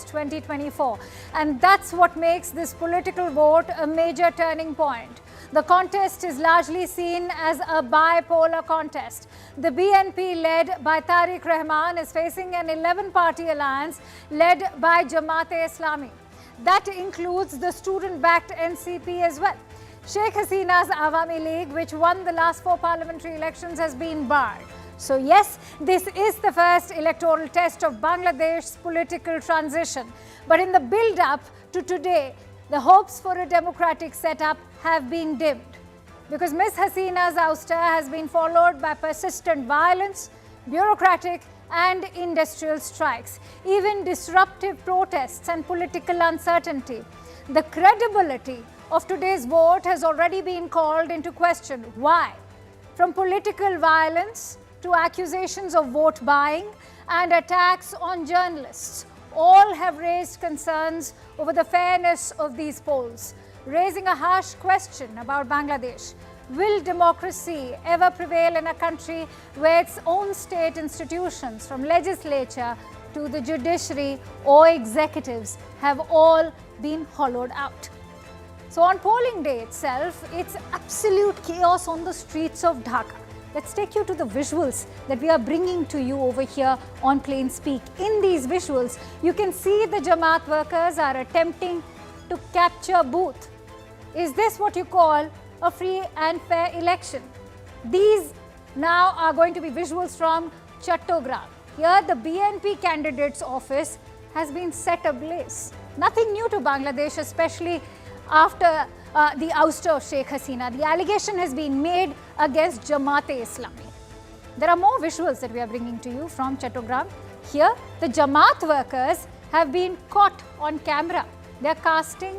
August 2024. And that's what makes this political vote a major turning point. The contest is largely seen as a bipolar contest. The BNP, led by Tariq Rahman, is facing an 11-party alliance led by Jamaat-e-Islami. That includes the student-backed NCP as well. Sheikh Hasina's Awami League, which won the last 4 parliamentary elections, has been barred. So yes, this is the first electoral test of Bangladesh's political transition. But in the build-up to today, the hopes for a democratic setup have been dimmed, because Ms. Hasina's ouster has been followed by persistent violence, bureaucratic and industrial strikes, even disruptive protests and political uncertainty. The credibility of today's vote has already been called into question. Why? From political violence to accusations of vote buying and attacks on journalists, all have raised concerns over the fairness of these polls, raising a harsh question about Bangladesh. Will democracy ever prevail in a country where its own state institutions, from legislature to the judiciary or executives, have all been hollowed out? So on polling day itself, it's absolute chaos on the streets of Dhaka. Let's take you to the visuals that we are bringing to you over here on Plain Speak. In these visuals, you can see the Jamaat workers are attempting to capture booth. Is this what you call a free and fair election? These now are going to be visuals from Chattogram. Here, the BNP candidate's office has been set ablaze. Nothing new to Bangladesh, especially after the ouster of Sheikh Hasina. The allegation has been made against Jamaat-e-Islami. There are more visuals that we are bringing to you from Chattogram. Here, the Jamaat workers have been caught on camera. They are casting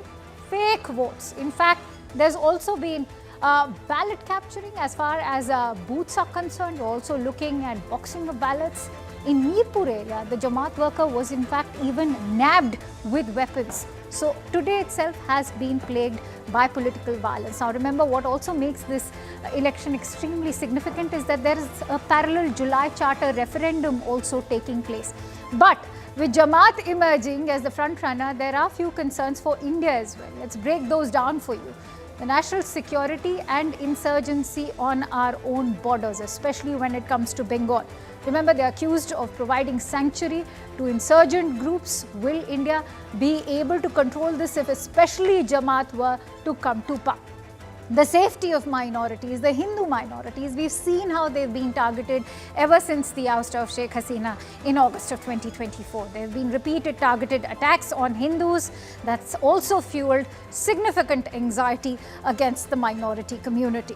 fake votes. In fact, there's also been ballot capturing as far as booths are concerned. You're also looking at boxing of ballots. In Mirpur area, the Jamaat worker was in fact even nabbed with weapons. So today itself has been plagued by political violence. Now remember, what also makes this election extremely significant is that there is a parallel July Charter referendum also taking place. But with Jamaat emerging as the front runner, there are few concerns for India as well. Let's break those down for you. The national security and insurgency on our own borders, especially when it comes to Bengal. Remember, they are accused of providing sanctuary to insurgent groups. Will India be able to control this if especially Jamaat were to come to power? The safety of minorities, the Hindu minorities, we've seen how they've been targeted ever since the ouster of Sheikh Hasina in August of 2024. There have been repeated targeted attacks on Hindus. That's also fueled significant anxiety against the minority community.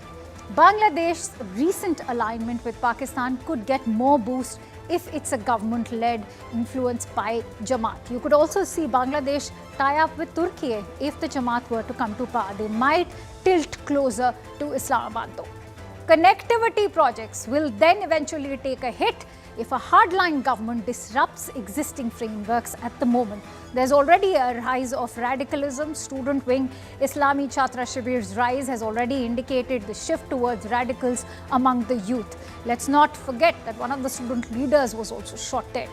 Bangladesh's recent alignment with Pakistan could get more boost if it's a government-led, influenced by Jamaat. You could also see Bangladesh tie up with Turkey if the Jamaat were to come to power. They might tilt closer to Islamabad though. Connectivity projects will then eventually take a hit if a hardline government disrupts existing frameworks at the moment. There's already a rise of radicalism. Student wing Islami Chhatra Shibir's rise has already indicated the shift towards radicals among the youth. Let's not forget that one of the student leaders was also shot dead.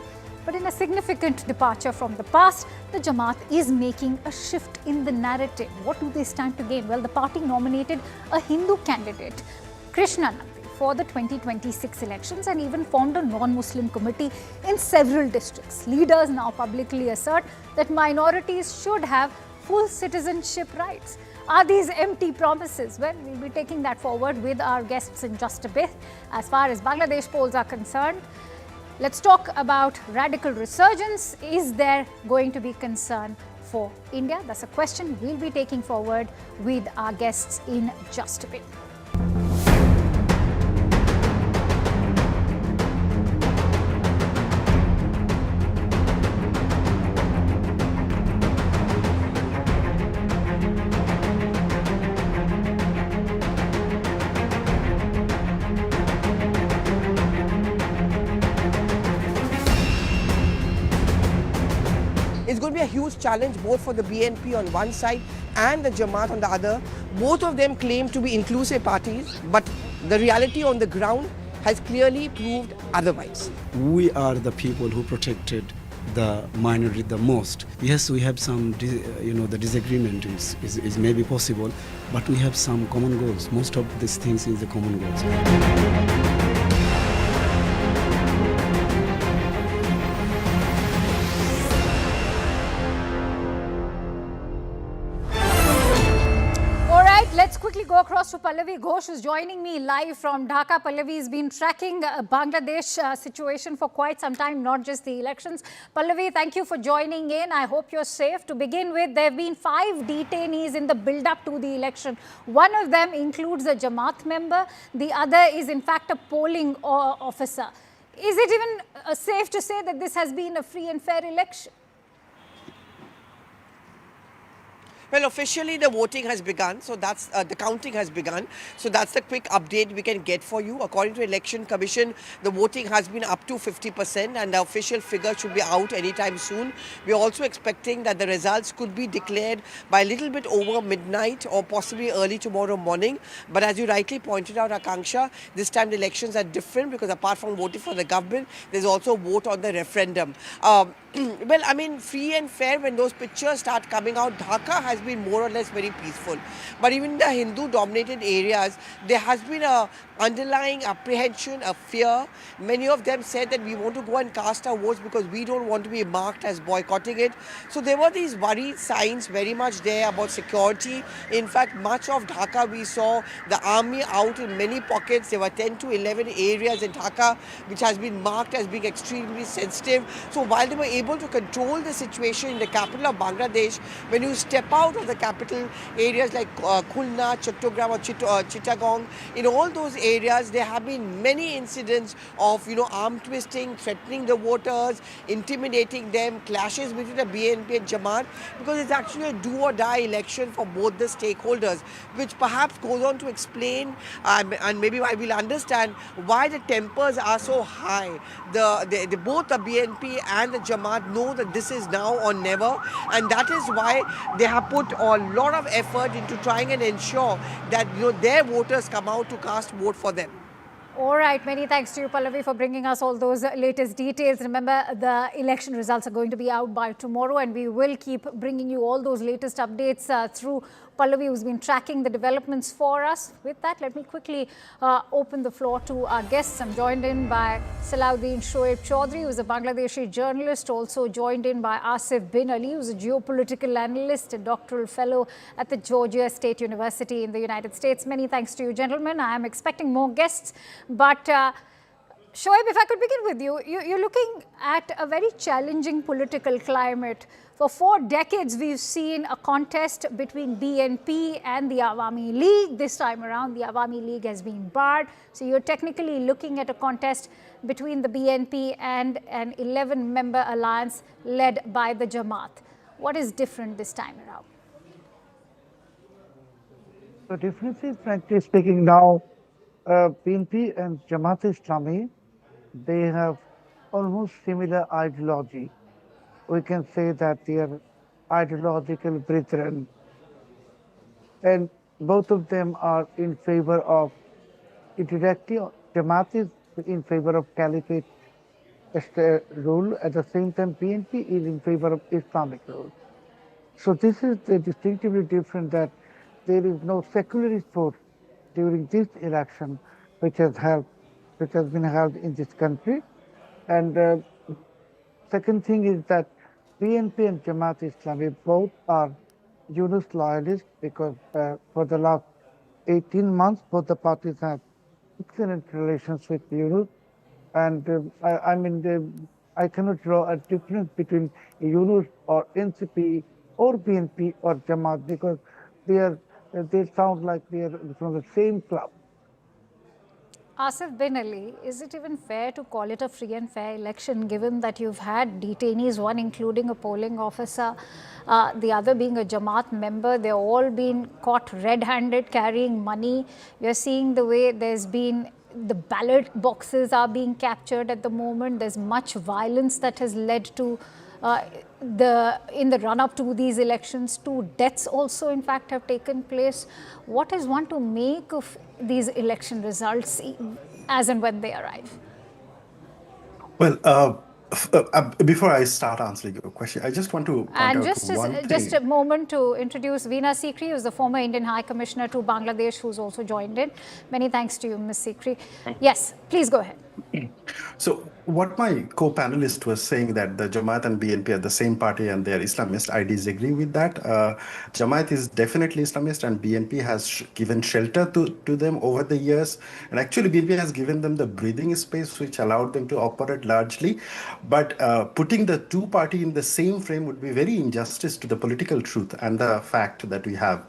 But in a significant departure from the past, the Jamaat is making a shift in the narrative. What do they stand to gain? Well, the party nominated a Hindu candidate, Krishna Nandi, for the 2026 elections and even formed a non-Muslim committee in several districts. Leaders now publicly assert that minorities should have full citizenship rights. Are these empty promises? Well, we'll be taking that forward with our guests in just a bit. As far as Bangladesh polls are concerned, let's talk about radical resurgence. Is there going to be concern for India? That's a question we'll be taking forward with our guests in just a bit. It's going to be a huge challenge both for the BNP on one side and the Jamaat on the other. Both of them claim to be inclusive parties, but the reality on the ground has clearly proved otherwise. We are the people who protected the minority the most. Yes, we have some, the disagreement is maybe possible, but we have some common goals. Most of these things is the common goals. Let's quickly go across to Pallavi Ghosh, who's joining me live from Dhaka. Pallavi has been tracking Bangladesh situation for quite some time, not just the elections. Pallavi, thank you for joining in. I hope you're safe. To begin with, there have been 5 detainees in the build-up to the election. One of them includes a Jamaat member. The other is, in fact, a polling officer. Is it even safe to say that this has been a free and fair election? Well, officially the voting has begun, so that's the counting has begun. So that's the quick update we can get for you. According to Election Commission, the voting has been up to 50% and the official figure should be out anytime soon. We are also expecting that the results could be declared by a little bit over midnight or possibly early tomorrow morning. But as you rightly pointed out, Akanksha, this time the elections are different because apart from voting for the government, there's also a vote on the referendum. Well, I mean, free and fair, when those pictures start coming out, Dhaka has been more or less very peaceful. But even in the Hindu-dominated areas, there has been a underlying apprehension, a fear. Many of them said that we want to go and cast our votes because we don't want to be marked as boycotting it. So there were these worried signs very much there about security. In fact, much of Dhaka we saw the army out in many pockets. There were 10 to 11 areas in Dhaka which has been marked as being extremely sensitive. So while they were able to control the situation in the capital of Bangladesh, when you step out of the capital areas like Khulna, Chattogram or Chittagong, in all those areas there have been many incidents of arm twisting, threatening the voters, intimidating them, clashes between the BNP and Jamaat, because it's actually a do or die election for both the stakeholders, which perhaps goes on to explain and maybe I will understand why the tempers are so high. Both the BNP and the Jamaat know that this is now or never, and that is why they have put a lot of effort into trying and ensure that their voters come out to cast vote for them. All right, many thanks to you, Pallavi, for bringing us all those latest details. Remember, the election results are going to be out by tomorrow, and we will keep bringing you all those latest updates through Pallavi, who's been tracking the developments for us. With that, let me quickly open the floor to our guests. I'm joined in by Salahuddin Shoaib Chaudhry, who's a Bangladeshi journalist, also joined in by Asif Bin Ali, who's a geopolitical analyst, a doctoral fellow at the Georgia State University in the United States. Many thanks to you, gentlemen. I am expecting more guests, but Shoaib, if I could begin with you, you're looking at a very challenging political climate. For 4 decades, we've seen a contest between BNP and the Awami League. This time around, the Awami League has been barred. So you're technically looking at a contest between the BNP and an 11-member alliance led by the Jamaat. What is different this time around? The difference is, frankly speaking, now BNP and Jamaat Islami, they have almost similar ideology. We can say that they are ideological brethren. And both of them are in favor of indirectly. Jamaat is in favor of caliphate rule. At the same time, BNP is in favor of Islamic rule. So this is the distinctively different, that there is no secularist vote during this election which has been held in this country. And second thing is that BNP and Jamaat Islami both are Yunus loyalists, because for the last 18 months both the parties have excellent relations with Yunus. And I cannot draw a difference between Yunus or NCP or BNP or Jamaat, because they sound like they are from the same club. Asif Bin Ali, is it even fair to call it a free and fair election, given that you've had detainees, one including a polling officer, the other being a Jamaat member? They're all been caught red-handed carrying money. You're seeing the way there's been, the ballot boxes are being captured at the moment. There's much violence that has led to in the run-up to these elections. 2 deaths also, in fact, have taken place. What is one to make of these election results as and when they arrive? Well, Before I start answering your question, I just want to point And out just one thing. just a moment to introduce Veena Sikri, who's the former Indian High Commissioner to Bangladesh, who's also joined in. Many thanks to you, Ms. Sikri. Yes, please go ahead. So what my co-panelist was saying that the Jamaat and BNP are the same party and they are Islamist, I disagree with that. Jamaat is definitely Islamist and BNP has given shelter to them over the years. And actually BNP has given them the breathing space which allowed them to operate largely. But putting the two party in the same frame would be very injustice to the political truth and the fact that we have.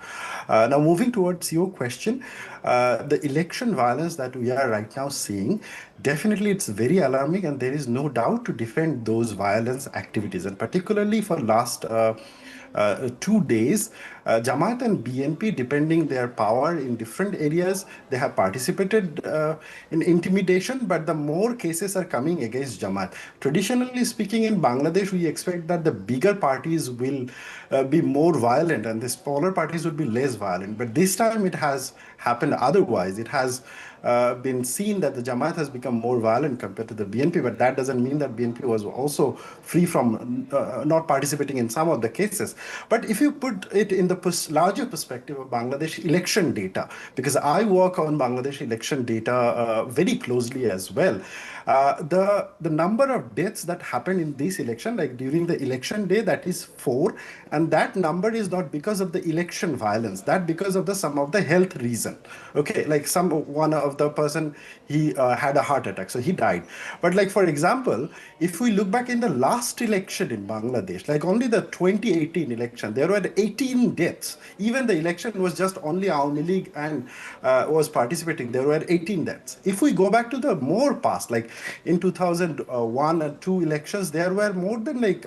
Now moving towards your question, the election violence that we are right now seeing, definitely it's very alarming and there is no doubt to defend those violence activities. And particularly for last 2 days, Jamaat and BNP, depending their power in different areas, they have participated in intimidation, but the more cases are coming against Jamaat. Traditionally speaking, in Bangladesh, we expect that the bigger parties will be more violent and the smaller parties would be less violent. But this time it has happened otherwise. It has been seen that the Jamaat has become more violent compared to the BNP, but that doesn't mean that BNP was also free from not participating in some of the cases. But if you put it in the larger perspective of Bangladesh election data, because I work on Bangladesh election data very closely as well, the number of deaths that happened in this election, like during the election day, that is 4, and that number is not because of the election violence, that because of the some of the health reason. Okay, like one of the person, he had a heart attack, so he died. But like for example, if we look back in the last election in Bangladesh, like only the 2018 election, there were 18 deaths. Even the election was just only Awami League and was participating, there were 18 deaths. If we go back to the more past, like in 2001 and 2 elections, there were more than like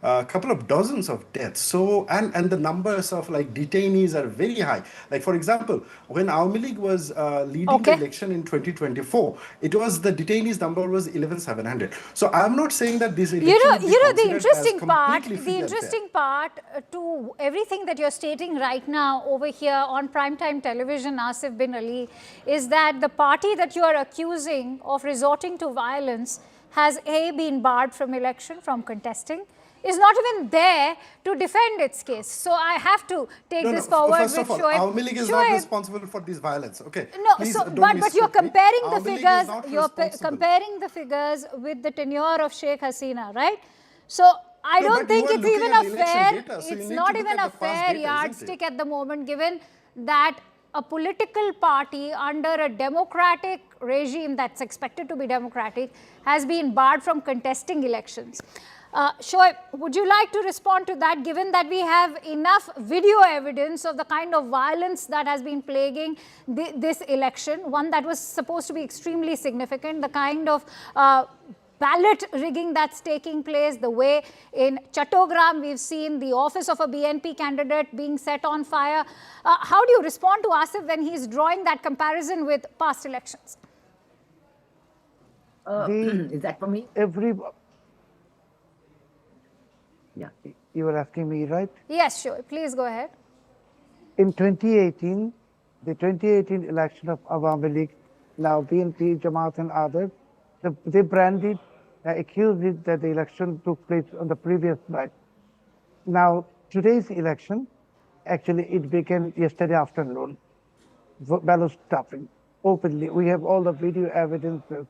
a couple of dozens of deaths. So, and the numbers of like detainees are very high. Like for example, when Awami League was leading the election in 2024, it was the detainees number was 11,700. So I'm not saying that this election The interesting part to everything that you're stating right now over here on primetime television, Asif bin Ali, is that the party that you are accusing of resorting to violence has been barred from election, from contesting, is not even there to defend its case. So I have to take this forward. First of all, Awami League is not responsible for this violence. Okay. No, but you're comparing the figures. You're comparing the figures with the tenure of Sheikh Hasina, right? So I don't think it's even a fair. It's not even a fair yardstick at the moment, given that a political party under a democratic regime that's expected to be democratic has been barred from contesting elections. Shoaib, would you like to respond to that, given that we have enough video evidence of the kind of violence that has been plaguing this election, one that was supposed to be extremely significant, the kind of ballot rigging that's taking place, the way in Chattogram we've seen the office of a BNP candidate being set on fire. How do you respond to Asif when he's drawing that comparison with past elections? Is that for me? Yeah. You were asking me, right? Yes, sure. Please go ahead. In 2018, the 2018 election of Awami League, now BNP, Jamaat and others, they branded, accused it that the election took place on the previous night. Now, today's election, actually it began yesterday afternoon, ballot stuffing, openly. We have all the video evidences.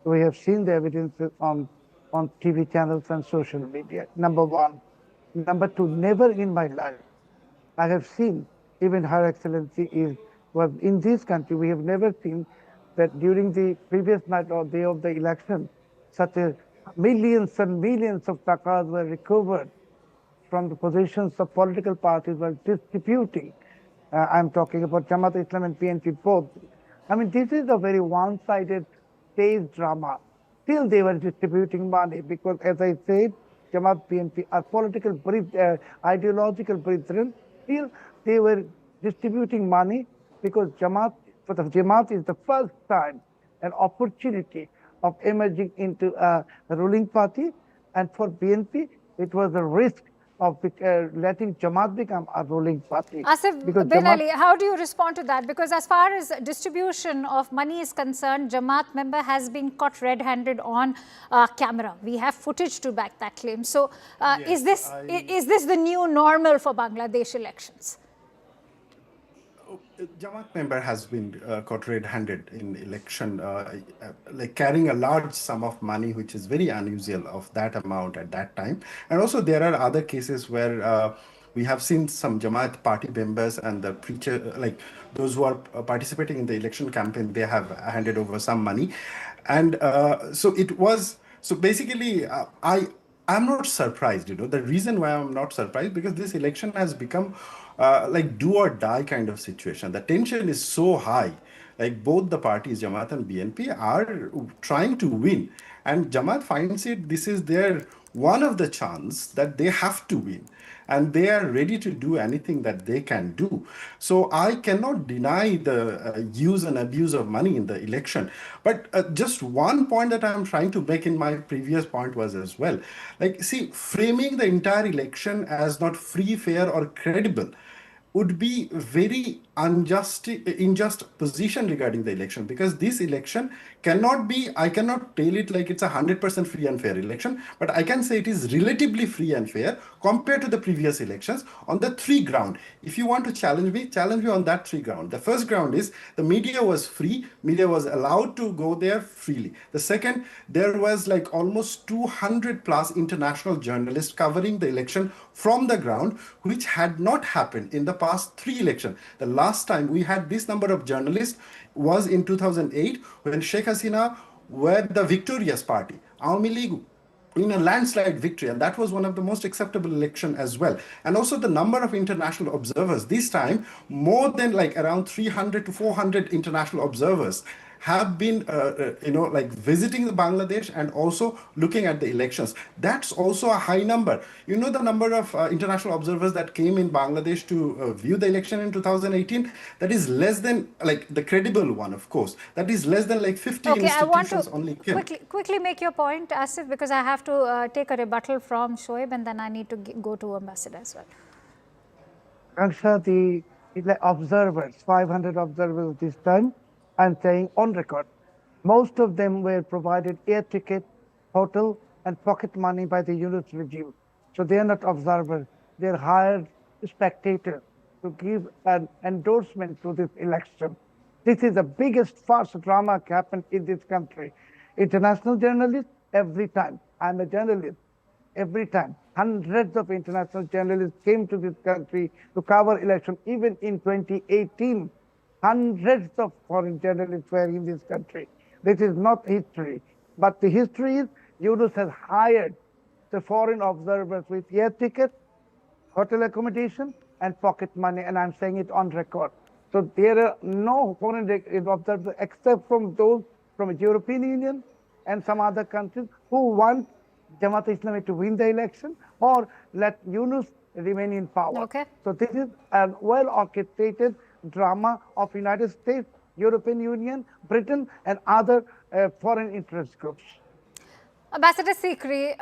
We have seen the evidences on TV channels and social media, number one. Number two, never in my life I have seen, even Her Excellency was in this country, we have never seen that during the previous night or day of the election, such a millions and millions of takas were recovered from the positions of political parties were distributing. I'm talking about Jamaat Islam and PNP both. I mean, this is a very one-sided stage drama. Still they were distributing money because, as I said, Jamaat PNP are political, ideological brethren. Still they were distributing money because for the Jamaat is the first time an opportunity of emerging into a ruling party, and for BNP it was a risk of letting Jamaat become a ruling party. Asif Because bin Jamaat, Ali, how do you respond to that? Because as far as distribution of money is concerned, Jamaat member has been caught red-handed on camera. We have footage to back that claim. So is this the new normal for Bangladesh elections? Jamaat member has been caught red-handed in election, like carrying a large sum of money, which is very unusual of that amount at that time. And also there are other cases where we have seen some Jamaat party members and the preacher, like those who are participating in the election campaign, they have handed over some money. And so basically, I'm not surprised, The reason why I'm not surprised, because this election has become like do or die kind of situation. The tension is so high. Like both the parties, Jamaat and BNP, are trying to win. And Jamaat finds this is their one of the chance that they have to win. And they are ready to do anything that they can do. So I cannot deny the use and abuse of money in the election. But just one point that I'm trying to make in my previous point was as well, like, see, framing the entire election as not free, fair, or credible would be very unjust position regarding the election, because this election I cannot tell it like it's 100% free and fair election, but I can say it is relatively free and fair compared to the previous elections on the three ground. If you want to challenge me on that three ground. The first ground is the media was free, media was allowed to go there freely. The second, there was like almost 200 plus international journalists covering the election from the ground, which had not happened in the past three elections. The last time we had this number of journalists was in 2008 when Sheikh Hasina were the victorious party, Awami League, in a landslide victory, and that was one of the most acceptable election as well. And also the number of international observers, this time more than like around 300 to 400 international observers have been like visiting the Bangladesh and also looking at the elections. That's also a high number. The number of international observers that came in Bangladesh to view the election in 2018, that is less than, like, the credible one, of course, that is less than like 50 institutions I want to only came. quickly make your point, Asif, because I have to take a rebuttal from Shoaib and then I need to go to Ambassador as well. Aksha, the observers, 500 observers this time, I'm saying on record, most of them were provided air ticket, hotel, and pocket money by the Yunus regime. So they are not observers, they're hired spectators to give an endorsement to this election. This is the biggest farce drama happened in this country. International journalists, every time, I'm a journalist, every time, hundreds of international journalists came to this country to cover election. Even in 2018, hundreds of foreign journalists were in this country. This is not history. But the history is Yunus has hired the foreign observers with air tickets, hotel accommodation, and pocket money, and I'm saying it on record. So there are no foreign observers except from those from the European Union and some other countries who want Jamaat Islami to win the election or let Yunus remain in power. Okay. So this is a well-orchestrated drama of United States, European Union, Britain, and other foreign interest groups. Ambassador Sikri,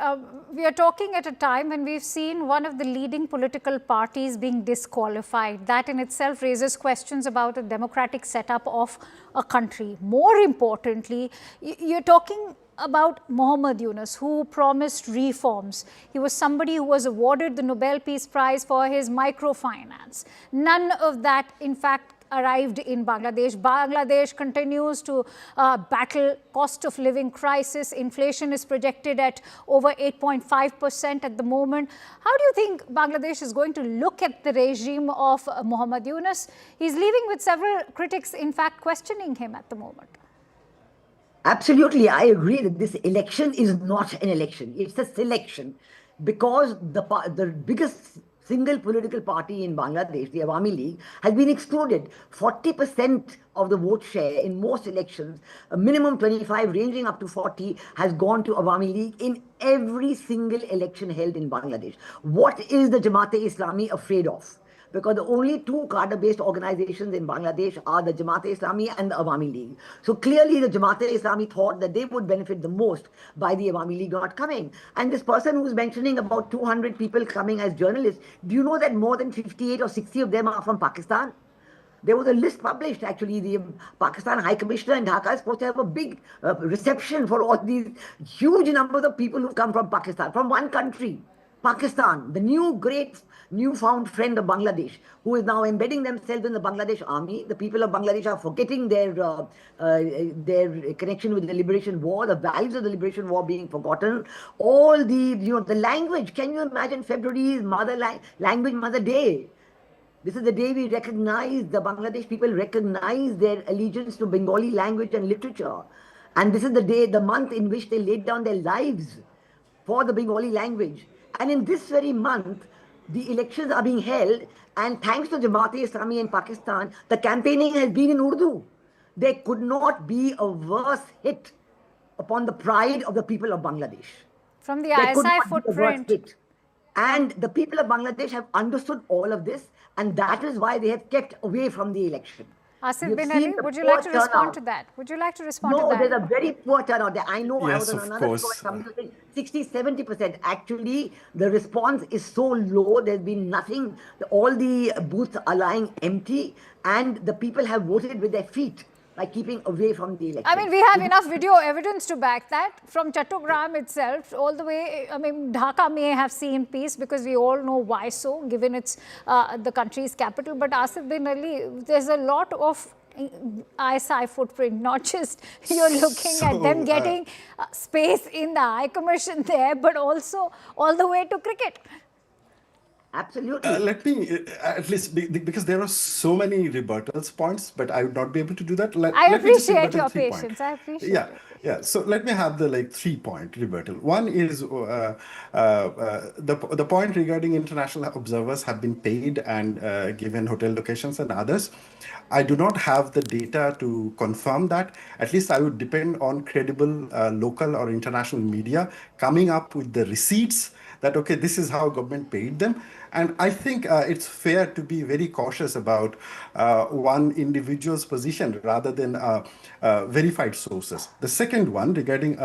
we are talking at a time when we've seen one of the leading political parties being disqualified. That in itself raises questions about the democratic setup of a country. More importantly, you're talking about Muhammad Yunus, who promised reforms. He was somebody who was awarded the Nobel Peace Prize for his microfinance. None of that, in fact, arrived in Bangladesh. Bangladesh continues to battle cost of living crisis. Inflation is projected at over 8.5% at the moment. How do you think Bangladesh is going to look at the regime of Muhammad Yunus? He's leaving with several critics, in fact, questioning him at the moment. Absolutely, I agree that this election is not an election. It's a selection, because the biggest single political party in Bangladesh, the Awami League, has been excluded. 40% of the vote share in most elections, a minimum 25, ranging up to 40, has gone to Awami League in every single election held in Bangladesh. What is the Jamaat-e Islami afraid of? because the only two cadre-based organizations in Bangladesh are the Jamaat-e-Islami and the Awami League. So clearly the Jamaat-e-Islami thought that they would benefit the most by the Awami League not coming. And this person who's mentioning about 200 people coming as journalists, do you know that more than 58 or 60 of them are from Pakistan? There was a list published, actually. The Pakistan High Commissioner in Dhaka is supposed to have a big reception for all these huge numbers of people who come from Pakistan, from one country, Pakistan, the newfound friend of Bangladesh, who is now embedding themselves in the Bangladesh army. The people of Bangladesh are forgetting their connection with the liberation war, the values of the liberation war being forgotten. All the language. Can you imagine February's language Mother Day? This is the day we recognize, the Bangladesh people recognize their allegiance to Bengali language and literature. And this is the day, the month in which they laid down their lives for the Bengali language. And in this very month, the elections are being held, and thanks to Jamaat-e-Islami in Pakistan, the campaigning has been in Urdu. There could not be a worse hit upon the pride of the people of Bangladesh. From the ISI footprint. And the people of Bangladesh have understood all of this, and that is why they have kept away from the election. Asif Bin Ali, would you like to respond to that? Would you like to respond to that? No, there's a very poor turnout there. I know. Yes, I was on of another course. show, 60-70%. Actually, the response is so low. There's been nothing. All the booths are lying empty, and the people have voted with their feet by keeping away from the election. I mean, we have enough video evidence to back that from Chattogram itself all the way. I mean, Dhaka may have seen peace because we all know why so, given it's the country's capital. But Asif Bin Ali, there's a lot of ISI footprint, not just you're looking at them getting space in the High Commission there, but also all the way to cricket. Absolutely. Let me, at least, because there are so many rebuttals points, but I would not be able to do that. I appreciate your patience. I appreciate it. Yeah. So let me have the 3-point rebuttal. One is the point regarding international observers have been paid and given hotel locations and others. I do not have the data to confirm that. At least I would depend on credible local or international media coming up with the receipts that, okay, this is how government paid them. And I think it's fair to be very cautious about one individual's position rather than verified sources. The second one, regarding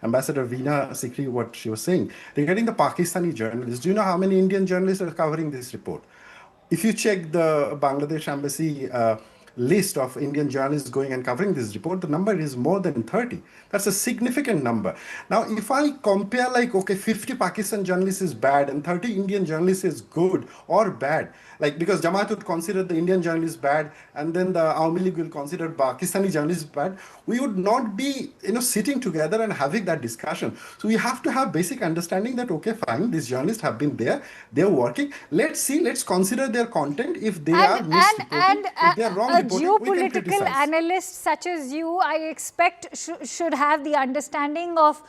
Ambassador Veena Sikri, what she was saying, regarding the Pakistani journalists, do you know how many Indian journalists are covering this report? If you check the Bangladesh embassy list of Indian journalists going and covering this report, the number is more than 30. That's a significant number. Now, if I compare 50 Pakistan journalists is bad and 30 Indian journalists is good or bad, because Jamaat would consider the Indian journalists bad and then the Awami League will consider Pakistani journalists bad, we would not be sitting together and having that discussion. So we have to have basic understanding that, okay, fine, these journalists have been there, they're working. Let's consider their content. If they are misreporting, if they are wrong a reporting, geopolitical analyst such as you, I expect should have the understanding of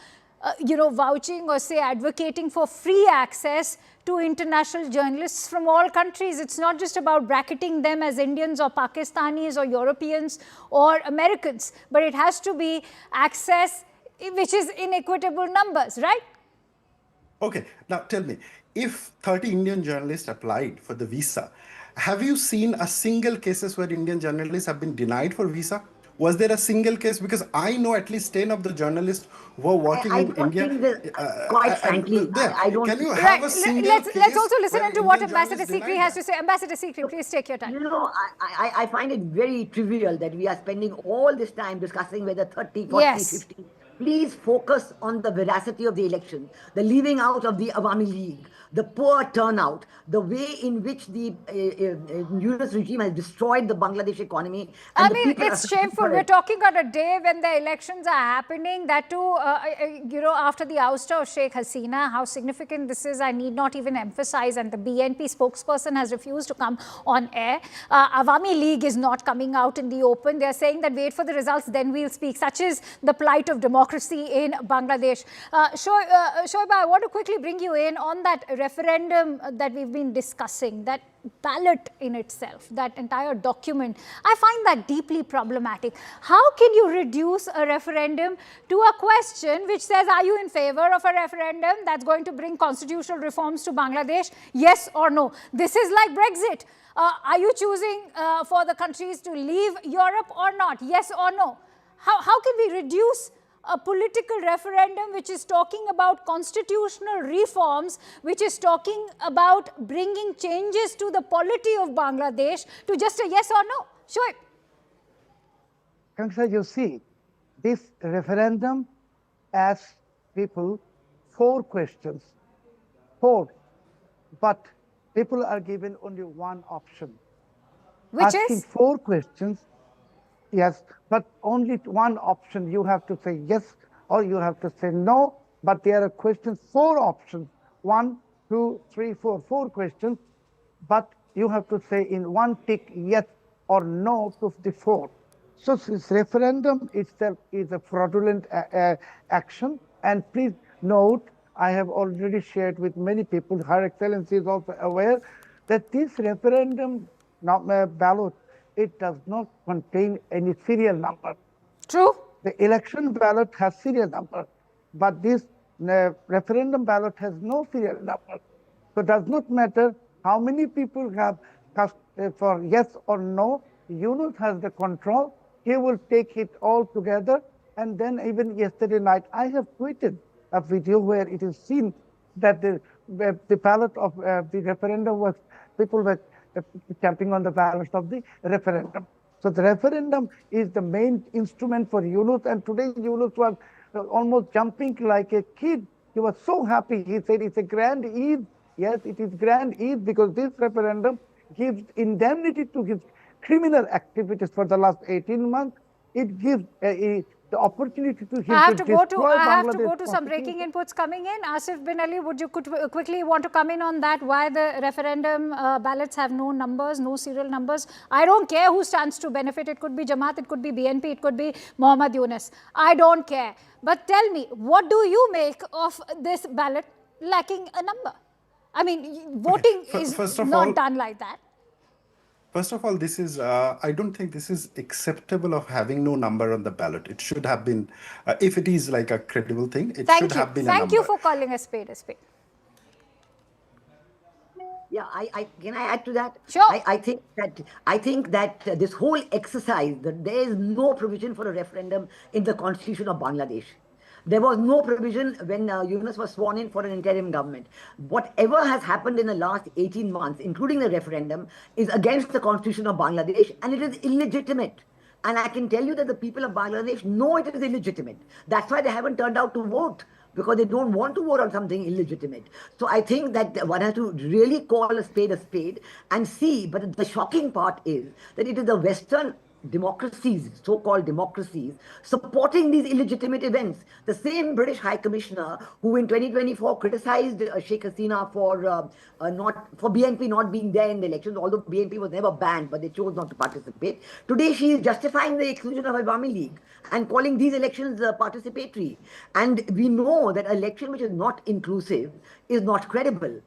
vouching or say advocating for free access to international journalists from all countries. It's not just about bracketing them as Indians or Pakistanis or Europeans or Americans, but it has to be access which is in equitable numbers, right? Okay, now tell me, if 30 Indian journalists applied for the visa, have you seen a single cases where Indian journalists have been denied for visa? Was there a single case? Because I know at least 10 of the journalists who are working in India. Quite frankly, I don't. Can you have a single Let's also listen into what Ambassador Sikri has to say. Ambassador Sikri, please take your time. I find it very trivial that we are spending all this time discussing whether 30, 40, 50. Please focus on the veracity of the election, the leaving out of the Awami League, the poor turnout, the way in which the Yunus regime has destroyed the Bangladesh economy. I mean, it's shameful. We're talking on a day when the elections are happening, that too, after the ouster of Sheikh Hasina. How significant this is, I need not even emphasize. And the BNP spokesperson has refused to come on air. Awami League is not coming out in the open. They're saying that wait for the results, then we'll speak. Such is the plight of democracy in Bangladesh. Shoaib, I want to quickly bring you in on that referendum that we've been discussing, that ballot in itself, that entire document, I find that deeply problematic. How can you reduce a referendum to a question which says, are you in favor of a referendum that's going to bring constitutional reforms to Bangladesh? Yes or no? This is like Brexit. Are you choosing for the countries to leave Europe or not? Yes or no? How can we reduce a political referendum which is talking about constitutional reforms, which is talking about bringing changes to the polity of Bangladesh, to just a yes or no? Sure. Kangsha, you see, this referendum asks people 4 questions. 4. But people are given only one option. Which Asking is? 4 questions. Yes, but only one option. You have to say yes or you have to say no. But there are questions, 4 options. 1, 2, 3, 4. 4 questions. But you have to say in one tick yes or no to the 4. So this referendum itself is a fraudulent action. And please note, I have already shared with many people, Her Excellency is also aware, that this referendum ballot, it does not contain any serial number. True. The election ballot has serial number, but this referendum ballot has no serial number. So it does not matter how many people have cast for yes or no. Yunus has the control. He will take it all together. And then even yesterday night, I have tweeted a video where it is seen that the ballot of the referendum was, people were jumping on the ballot of the referendum. So the referendum is the main instrument for Yunus, and today Yunus was almost jumping like a kid. He was so happy. He said it's a grand Eid. Yes, it is grand Eid because this referendum gives indemnity to his criminal activities for the last 18 months. It gives the opportunity to him I have to go destroy to some breaking inputs coming in. Asif bin Ali, would you quickly want to come in on that? Why the referendum ballots have no numbers, no serial numbers? I don't care who stands to benefit. It could be Jamaat, it could be BNP, it could be Muhammad Yunus. I don't care. But tell me, what do you make of this ballot lacking a number? I mean, voting is not done like that. First of all, this is, I don't think this is acceptable of having no number on the ballot. It should have been, if it is like a credible thing, it should have been a number. Thank you for calling a spade a spade. Yeah, can I add to that? Sure. I think that this whole exercise, that there is no provision for a referendum in the constitution of Bangladesh. There was no provision when Yunus was sworn in for an interim government. Whatever has happened in the last 18 months, including the referendum, is against the constitution of Bangladesh, and it is illegitimate. And I can tell you that the people of Bangladesh know it is illegitimate. That's why they haven't turned out to vote, because they don't want to vote on something illegitimate. So I think that one has to really call a spade and see. But the shocking part is that it is the Western democracies, so-called democracies, supporting these illegitimate events. The same British High Commissioner who in 2024 criticized Sheikh Hasina for BNP not being there in the elections, although BNP was never banned, but they chose not to participate. Today she is justifying the exclusion of Awami League and calling these elections participatory. And we know that an election which is not inclusive is not credible.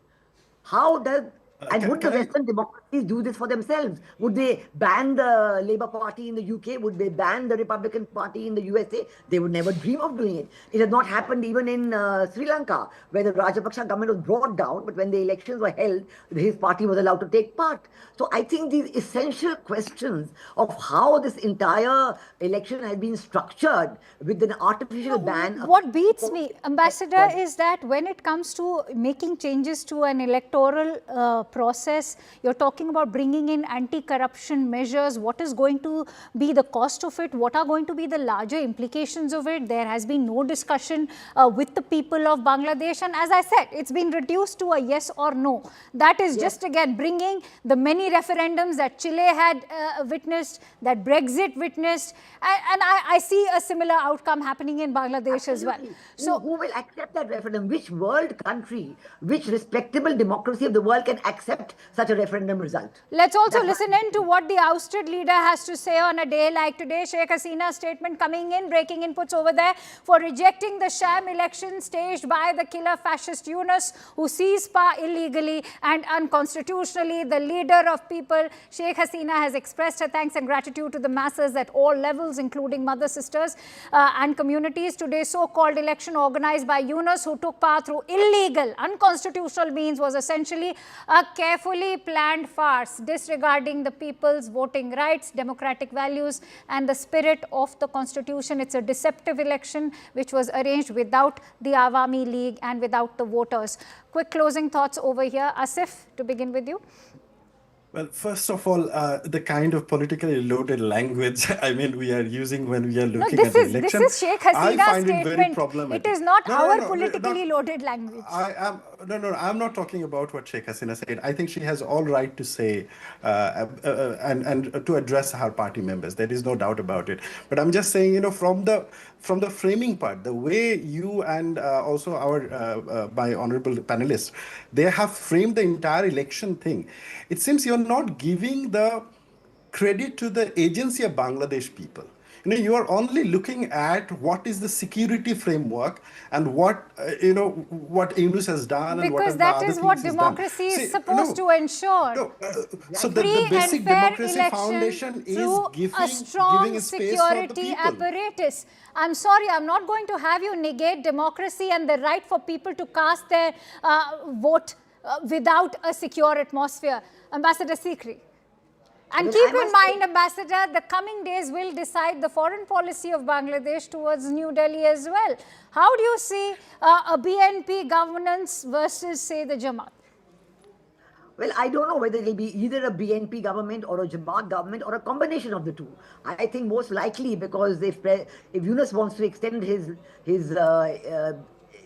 How does... And would the Western democracies do this for themselves? Would they ban the Labour Party in the UK? Would they ban the Republican Party in the USA? They would never dream of doing it. It has not happened even in Sri Lanka, where the Rajapaksa government was brought down, but when the elections were held, his party was allowed to take part. So I think these essential questions of how this entire election has been structured with an artificial ban. What beats me, Ambassador, is that when it comes to making changes to an electoral process, you're talking about bringing in anti-corruption measures. What is going to be the cost of it? What are going to be the larger implications of it? There has been no discussion with the people of Bangladesh. And as I said, it's been reduced to a yes or no. That is just again bringing the many referendums that Chile had witnessed, that Brexit witnessed. And I see a similar outcome happening in Bangladesh as well. So who will accept that referendum? Which world country, which respectable democracy of the world can accept accept such a referendum result. Let's also That's listen in to what the ousted leader has to say on a day like today. Sheikh Hasina's statement coming in, breaking inputs over there for rejecting the sham election staged by the killer fascist Yunus, who seized power illegally and unconstitutionally. The leader of people, Sheikh Hasina, has expressed her thanks and gratitude to the masses at all levels, including mother sisters and communities. Today's so-called election organized by Yunus, who took power through illegal, unconstitutional means, was essentially a carefully planned farce, disregarding the people's voting rights, democratic values and the spirit of the constitution. It's a deceptive election which was arranged without the Awami League and without the voters. Quick closing thoughts over here. Asif, to begin with you. Well, first of all, the kind of politically loaded language, I mean, we are using when we are looking at the election. This is Sheikh Hasina's I find statement. it very problematic. It is not our no, politically loaded language. I'm not talking about what Sheikh Hasina said. I think she has all right to say and to address her party members. There is no doubt about it. But I'm just saying, you know, from the framing part, the way you and also our my honorable panelists, they have framed the entire election thing. It seems you're not giving the credit to the agency of Bangladesh people. You know, you are only looking at what is the security framework and what what Yunus has done and what because the that other is what things democracy is is supposed to ensure. So the Free basic and fair democracy election foundation is through giving a strong a space for the security people. apparatus. I'm sorry, I'm not going to have you negate democracy and the right for people to cast their vote without a secure atmosphere. Ambassador Sikri. And Well, keep in mind, Ambassador, the coming days will decide the foreign policy of Bangladesh towards New Delhi as well. How do you see a BNP governance versus, say, the Jamaat? Well, I don't know whether it will be either a BNP government or a Jamaat government or a combination of the two. I think most likely, because if Yunus wants to extend his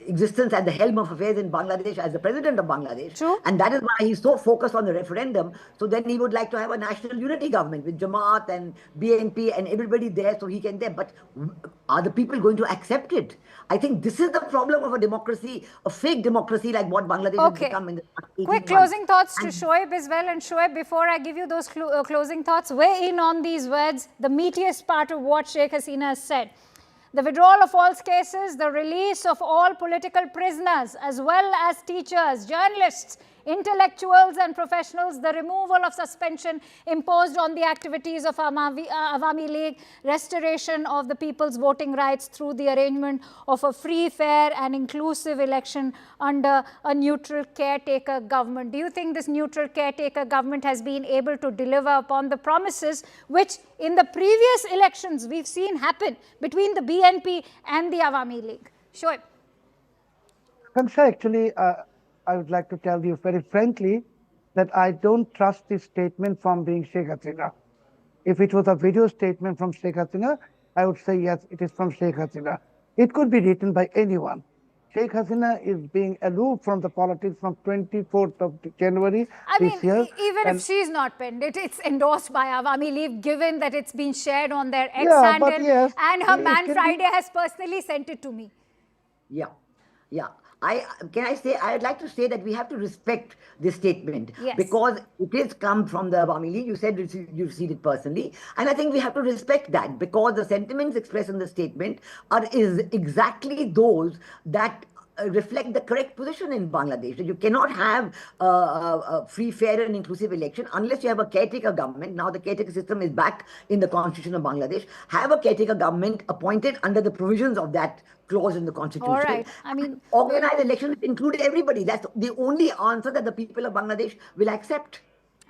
existence at the helm of affairs in Bangladesh as the president of Bangladesh. True. And that is why he's so focused on the referendum. So then he would like to have a national unity government with Jamaat and BNP and everybody there so he can there. But are the people going to accept it? I think this is the problem of a democracy, a fake democracy like what Bangladesh has become in the past 18 Quick months. closing thoughts to Shoaib as well. And Shoaib, before I give you those closing thoughts, weigh in on these words, the meatiest part of what Sheikh Hasina has said. The withdrawal of false cases, the release of all political prisoners, as well as teachers, journalists, intellectuals and professionals, the removal of suspension imposed on the activities of Awami League, restoration of the people's voting rights through the arrangement of a free, fair and inclusive election under a neutral caretaker government. Do you think this neutral caretaker government has been able to deliver upon the promises which in the previous elections we've seen happen between the BNP and the Awami League? Shoaib. Kansha, actually, I would like to tell you very frankly that I don't trust this statement from being Sheikh Hasina. If it was a video statement from Sheikh Hasina, I would say yes, it is from Sheikh Hasina. It could be written by anyone. Sheikh Hasina is being aloof from the politics from 24th of January this year. Even if she's not penned it, it's endorsed by Awami League, given that it's been shared on their X handle, yes, and her man Friday has personally sent it to me. Yeah. I'd like to say that we have to respect this statement because it is come from the Awami League. You said you've seen it personally. And I think we have to respect that because the sentiments expressed in the statement is exactly those that reflect the correct position in Bangladesh. You cannot have a free, fair and inclusive election unless you have a caretaker government. Now the caretaker system is back in the constitution of Bangladesh. Have a caretaker government appointed under the provisions of that clause in the constitution. All right. I mean, organize elections include everybody. That's the only answer that the people of Bangladesh will accept.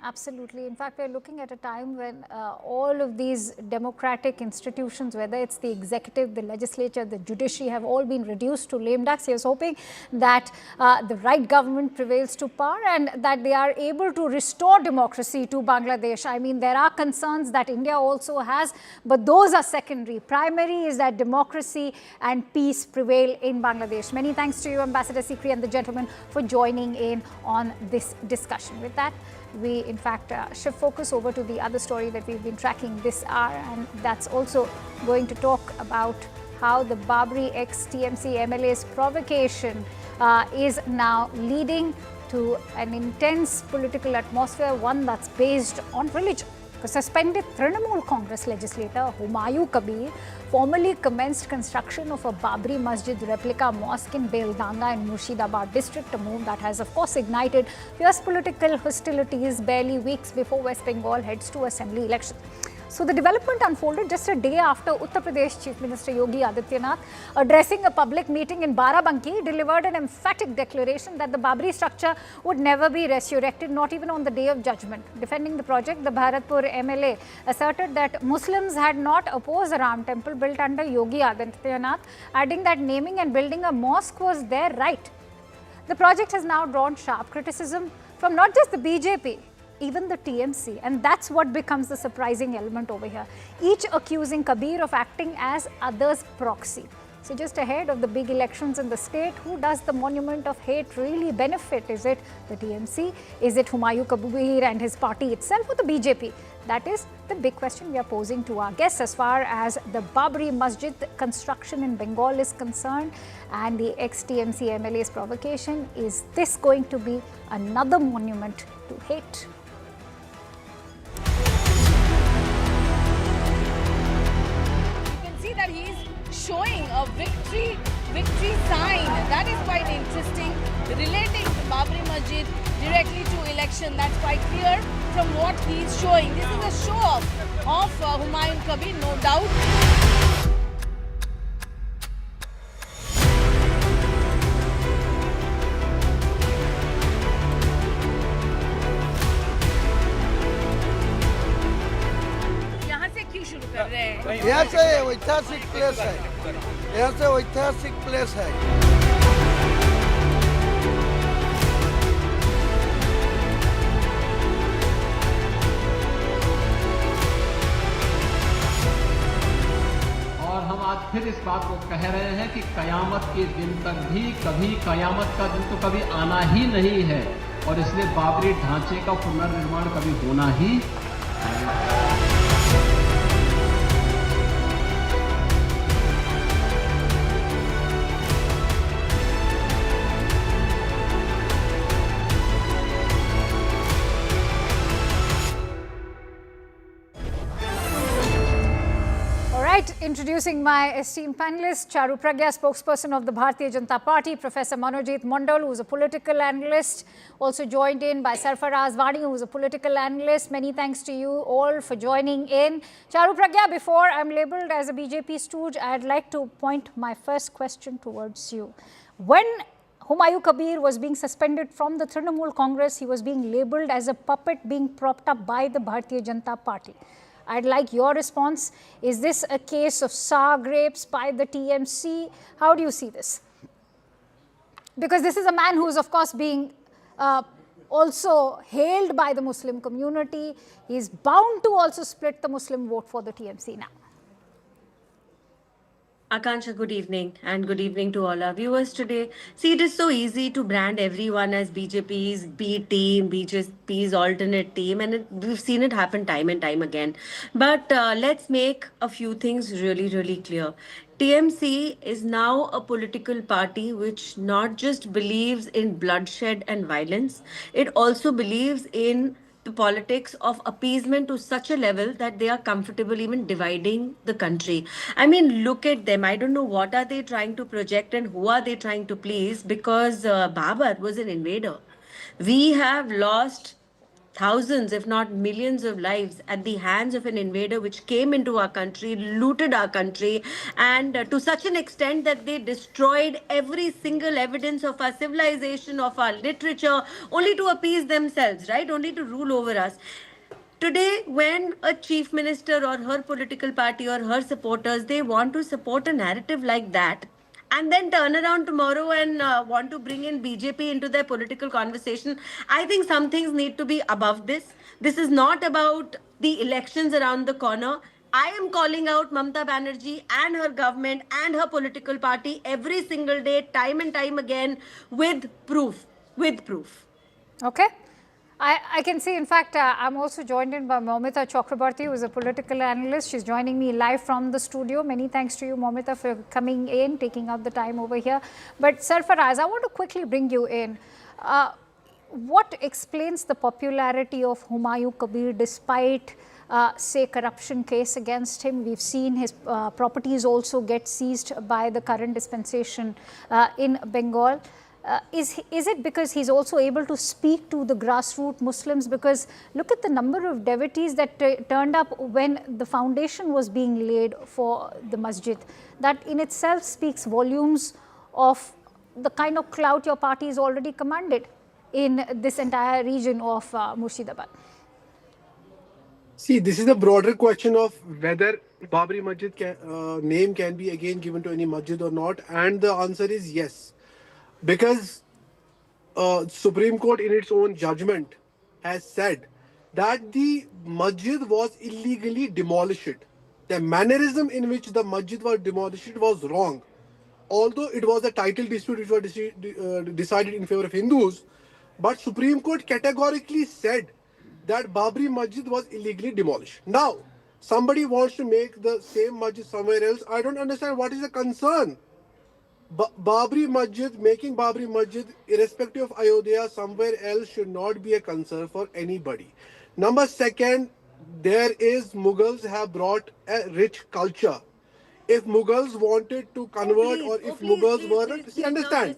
Absolutely. In fact, we're looking at a time when all of these democratic institutions, whether it's the executive, the legislature, the judiciary, have all been reduced to lame ducks. He was hoping that the right government prevails to power and that they are able to restore democracy to Bangladesh. I mean, there are concerns that India also has, but those are secondary. Primary is that democracy and peace prevail in Bangladesh. Many thanks to you, Ambassador Sikri, and the gentleman for joining in on this discussion. With that, we in fact shift focus over to the other story that we've been tracking this hour, and that's also going to talk about how the Babri ex-TMC MLA's provocation is now leading to an intense political atmosphere, one that's based on religion. The suspended Trinamool Congress legislator Humayun Kabir formally commenced construction of a Babri Masjid replica mosque in Beldanga in Murshidabad district, a move that has of course ignited fierce political hostilities barely weeks before West Bengal heads to assembly election. So the development unfolded just a day after Uttar Pradesh Chief Minister Yogi Adityanath, addressing a public meeting in Barabanki, delivered an emphatic declaration that the Babri structure would never be resurrected, not even on the day of judgment. Defending the project, the Bharatpur MLA asserted that Muslims had not opposed a Ram temple built under Yogi Adityanath, adding that naming and building a mosque was their right. The project has now drawn sharp criticism from not just the BJP, even the TMC, and that's what becomes the surprising element over here. Each accusing Kabir of acting as others' proxy. So just ahead of the big elections in the state, who does the monument of hate really benefit? Is it the TMC? Is it Humayun Kabir and his party itself, or the BJP? That is the big question we are posing to our guests as far as the Babri Masjid construction in Bengal is concerned and the ex-TMC MLA's provocation. Is this going to be another monument to hate? That he is showing a victory sign. That is quite interesting. Relating Babri Masjid directly to election, that's quite clear from what he is showing. This is a show off of Humayun Kabir, no doubt. यहाँ से ऐतिहासिक place है, यहाँ से ऐतिहासिक place है। और हम आज फिर इस बात को कह रहे हैं कि कयामत के दिन तक भी कभी कयामत का दिन तो कभी आना ही नहीं है, और इसलिए बाबरी ढांचे का पुनर्निर्माण कभी होना ही नहीं। Introducing my esteemed panelists, Charu Pragya, spokesperson of the Bharatiya Janata Party, Professor Manojit Mondal, who is a political analyst, also joined in by Sarfaraz Wani, who is a political analyst. Many thanks to you all for joining in. Charu Pragya, before I'm labelled as a BJP stooge, I'd like to point my first question towards you. When Humayun Kabir was being suspended from the Trinamool Congress, he was being labelled as a puppet being propped up by the Bharatiya Janata Party. I'd like your response. Is this a case of sour grapes by the TMC? How do you see this? Because this is a man who is, of course, being also hailed by the Muslim community. He is bound to also split the Muslim vote for the TMC now. Akansha, good evening, and good evening to all our viewers today. See, it is so easy to brand everyone as BJP's B team, BJP's alternate team, and we've seen it happen time and time again. But let's make a few things really, really clear. TMC is now a political party which not just believes in bloodshed and violence, it also believes in the politics of appeasement to such a level that they are comfortable even dividing the country. I mean, look at them. I don't know what are they trying to project and who are they trying to please, because Babar was an invader. We have lost thousands, if not millions of lives at the hands of an invader which came into our country, looted our country, and to such an extent that they destroyed every single evidence of our civilization, of our literature, only to appease themselves, right? Only to rule over us. Today, when a chief minister or her political party or her supporters, they want to support a narrative like that, and then turn around tomorrow and want to bring in BJP into their political conversation, I think some things need to be above this. This is not about the elections around the corner. I am calling out Mamata Banerjee and her government and her political party every single day, time and time again, with proof. Okay. I can see, in fact, I'm also joined in by Momita Chakrabarti, who is a political analyst. She's joining me live from the studio. Many thanks to you, Momita, for coming in, taking out the time over here. But Sarfaraz, I want to quickly bring you in. what explains the popularity of Humayun Kabir despite, say, corruption case against him? We've seen his properties also get seized by the current dispensation in Bengal. Is it because he's also able to speak to the grassroots Muslims? Because look at the number of devotees that turned up when the foundation was being laid for the masjid. That in itself speaks volumes of the kind of clout your party has already commanded in this entire region of Murshidabad. See, this is a broader question of whether Babri Masjid name can be again given to any masjid or not, and the answer is yes. Because Supreme Court in its own judgment has said that the masjid was illegally demolished. The mannerism in which the masjid was demolished was wrong. Although it was a title dispute which was decided in favor of Hindus, but Supreme Court categorically said that Babri Masjid was illegally demolished. Now, somebody wants to make the same masjid somewhere else. I don't understand what is the concern. Babri Masjid, making Babri Masjid, irrespective of Ayodhya, somewhere else should not be a concern for anybody. Number second, Mughals have brought a rich culture. If Mughals wanted to convert, or if Mughals were, understand,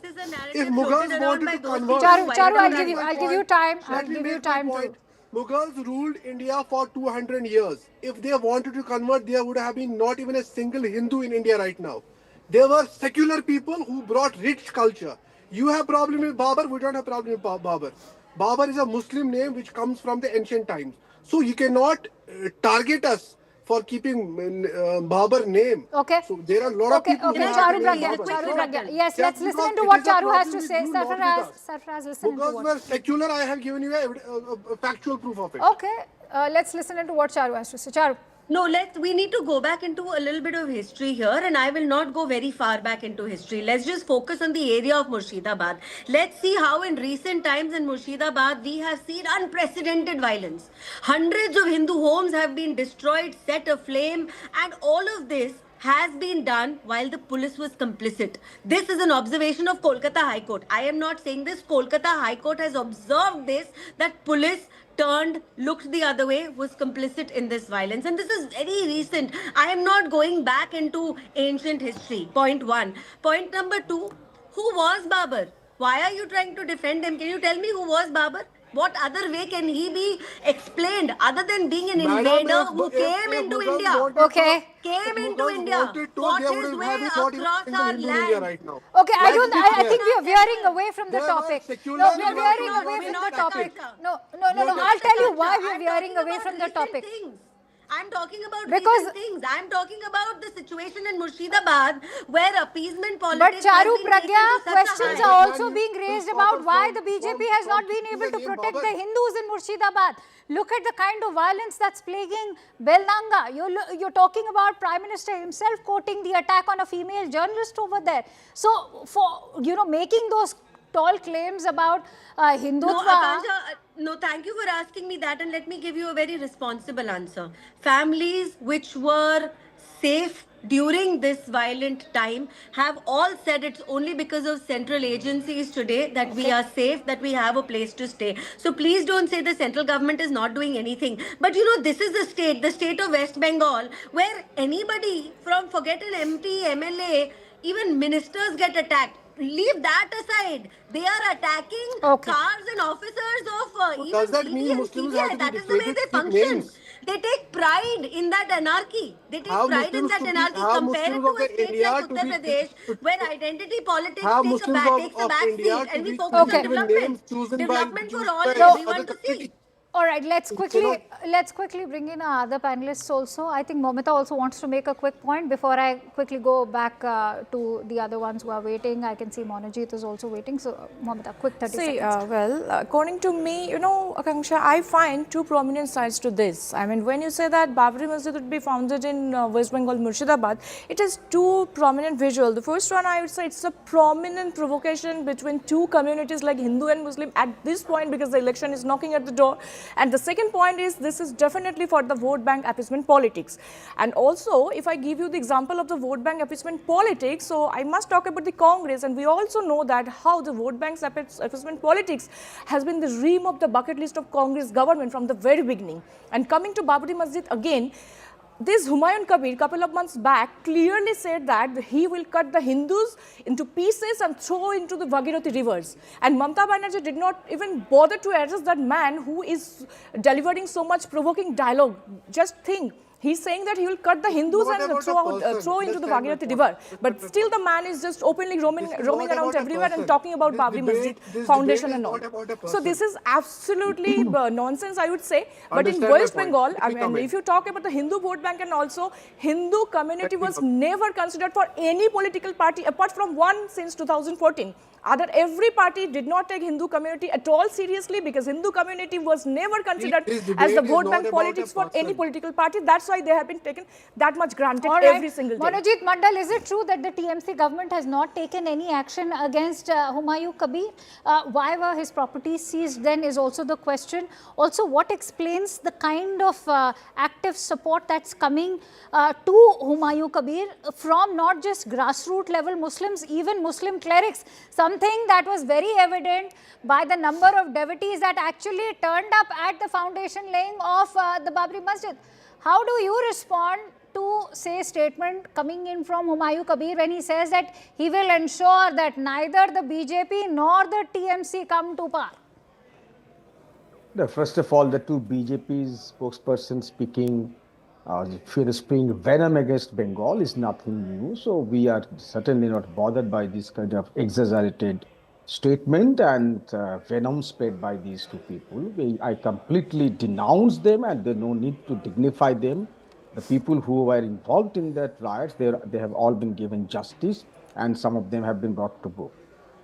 if Mughals wanted to convert, Charu, I'll give you time. I'll give you time to. Mughals ruled India for 200 years. If they wanted to convert, there would have been not even a single Hindu in India right now. They were secular people who brought rich culture. You have problem with Babur, we don't have problem with Babur. Babur is a Muslim name which comes from the ancient times. So you cannot target us for keeping Babur name. Okay. So there are a lot of people who have Charu Pragya. Yes, let's listen to what Charu has to say. Sarfaraz, listen to what. Because we're secular, I have given you a factual proof of it. Okay, let's listen to what Charu has to say. Charu. No, we need to go back into a little bit of history here, and I will not go very far back into history. Let's just focus on the area of Murshidabad. Let's see how in recent times in Murshidabad we have seen unprecedented violence. Hundreds of Hindu homes have been destroyed, set aflame, and all of this has been done while the police was complicit. This is an observation of Kolkata High Court. I am not saying this. Kolkata High Court has observed this, that police looked the other way, was complicit in this violence. And this is very recent. I am not going back into ancient history. Point one. Point number two, who was Babur? Why are you trying to defend him? Can you tell me who was Babur? What other way can he be explained other than being an invader who came into India? Okay. Came into India, fought his way across our land. Right now. Okay, I think we are veering away from the topic. No, we are veering away from the topic. No. I'll tell you why we are veering away from the topic. I'm talking about recent things. I'm talking about the situation in Murshidabad where appeasement politics. But Charu Pragya, questions are also being raised about why the BJP has not been able to protect the Hindus in Murshidabad. Look at the kind of violence that's plaguing Belnanga. You're talking about Prime Minister himself quoting the attack on a female journalist over there. So for making those tall claims about Hindutva. No, thank you for asking me that, and let me give you a very responsible answer. Families which were safe during this violent time have all said it's only because of central agencies today that we are safe, that we have a place to stay. So please don't say the central government is not doing anything. But this is the state of West Bengal, where anybody from, forget an MP, MLA, even ministers get attacked. Leave that aside. They are attacking cars and officers of does that mean Muslims have to be that is the way they function. Names? They take pride in that anarchy. They take pride in that anarchy. Compare it to a state like Uttar Pradesh, where identity politics takes a back seat, and we focus on development. Development for all. We want to see. All right, let's quickly bring in our other panelists also. I think Momita also wants to make a quick point before I quickly go back to the other ones who are waiting. I can see Monajit is also waiting. So, Momita, quick 30 seconds. Well, according to me, Akanksha, I find two prominent sides to this. I mean, when you say that Babri Masjid would be founded in West Bengal, Murshidabad, it is two prominent visual. The first one, I would say, it's a prominent provocation between two communities like Hindu and Muslim at this point, because the election is knocking at the door. And the second point is this is definitely for the vote bank appeasement politics. And also, if I give you the example of the vote bank appeasement politics, so I must talk about the Congress, and we also know that how the vote bank appeasement politics has been the dream of the bucket list of Congress government from the very beginning. And coming to Babri Masjid again, this Humayun Kabir, couple of months back, clearly said that he will cut the Hindus into pieces and throw into the Bhagirathi rivers. And Mamata Banerjee did not even bother to address that man who is delivering so much provoking dialogue. Just think. He's saying that he will cut the Hindus and throw into the Bhagirathi river. But still the man is just openly roaming around everywhere and talking about Babri Masjid foundation and all. So this is absolutely nonsense, I would say. But in West Bengal, I mean, if you talk about the Hindu vote bank and also Hindu community was never considered for any political party apart from one since 2014. Every party did not take Hindu community at all seriously because Hindu community was never considered as the vote bank politics for any political party. That's why they have been taken that much granted every single day. Monojit Mandal, is it true that the TMC government has not taken any action against Humayun Kabir? Why were his properties seized then is also the question. Also, what explains the kind of active support that's coming to Humayun Kabir from not just grassroots level Muslims, even Muslim clerics? Something that was very evident by the number of devotees that actually turned up at the foundation laying of the Babri Masjid. How do you respond to, say, statement coming in from Humayun Kabir when he says that he will ensure that neither the BJP nor the TMC come to power? First of all, the two BJP's spokespersons speaking spewing venom against Bengal is nothing new. So we are certainly not bothered by this kind of exaggerated statement and venom spread by these two people. I completely denounce them, and there's no need to dignify them. The people who were involved in that riots, they have all been given justice, and some of them have been brought to book.